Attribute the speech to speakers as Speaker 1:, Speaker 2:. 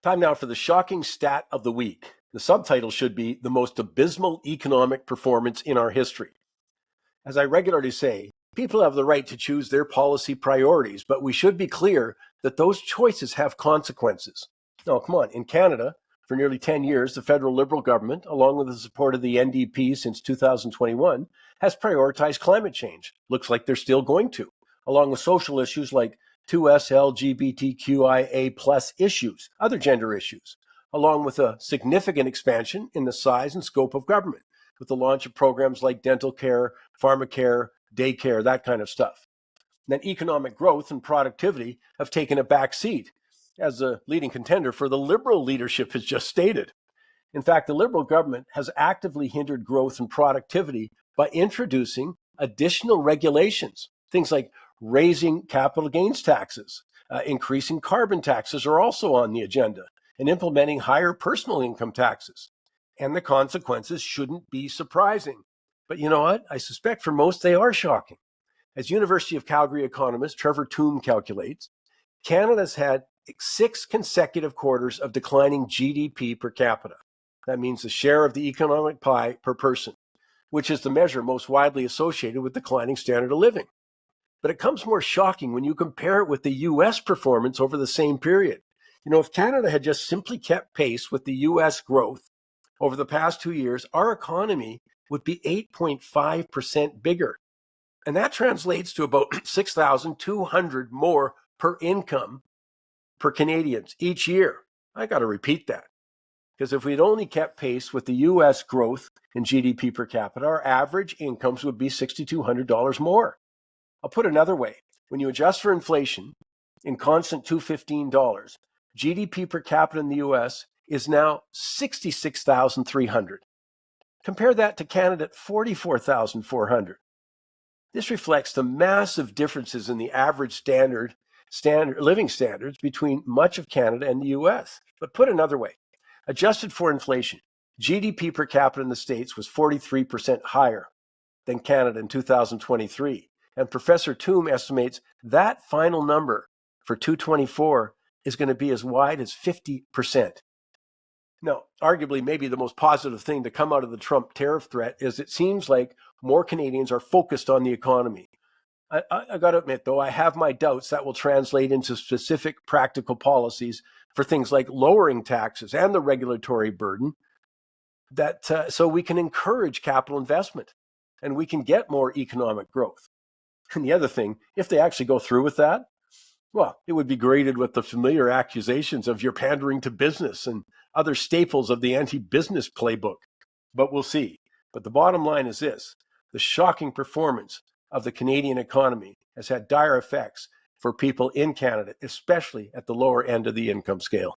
Speaker 1: Time now for the shocking stat of the week. The subtitle should be The Most Abysmal Economic Performance in Our History. As I regularly say, people have the right to choose their policy priorities, but we should be clear that those choices have consequences. Now, come on, in Canada, for nearly 10 years, the federal Liberal government, along with the support of the NDP since 2021, has prioritized climate change. Looks like they're still going to, along with social issues like 2S LGBTQIA plus issues, other gender issues, along with a significant expansion in the size and scope of government, with the launch of programs like dental care, pharmacare, daycare, that kind of stuff. And then economic growth and productivity have taken a back seat, as the leading contender for the Liberal leadership has just stated. In fact, the Liberal government has actively hindered growth and productivity by introducing additional regulations, things like raising capital gains taxes, increasing carbon taxes are also on the agenda, and implementing higher personal income taxes. And the consequences shouldn't be surprising. But you know what? I suspect for most they are shocking. As University of Calgary economist Trevor Tombe calculates, Canada's had 6 consecutive quarters of declining GDP per capita. That means the share of the economic pie per person, which is the measure most widely associated with declining standard of living. But it comes more shocking when you compare it with the US performance over the same period. If Canada had just simply kept pace with the US growth over the past 2 years, our economy would be 8.5% bigger. And that translates to about 6,200 more per income per Canadians each year. I got to repeat that. Because if we'd only kept pace with the US growth in GDP per capita, our average incomes would be $6,200 more. I'll put it another way. When you adjust for inflation in constant $215, GDP per capita in the US is now $66,300. Compare that to Canada at $44,400. This reflects the massive differences in the average standard living standards between much of Canada and the US. But put another way, adjusted for inflation, GDP per capita in the States was 43% higher than Canada in 2023. And Professor Tombe estimates that final number for 2024 is going to be as wide as 50%. Now, arguably, maybe the most positive thing to come out of the Trump tariff threat is it seems like more Canadians are focused on the economy. I got to admit, though, I have my doubts that will translate into specific practical policies for things like lowering taxes and the regulatory burden, so we can encourage capital investment and we can get more economic growth. And the other thing, if they actually go through with that, well, it would be greeted with the familiar accusations of you're pandering to business and other staples of the anti-business playbook. But we'll see. But the bottom line is this: the shocking performance of the Canadian economy has had dire effects for people in Canada, especially at the lower end of the income scale.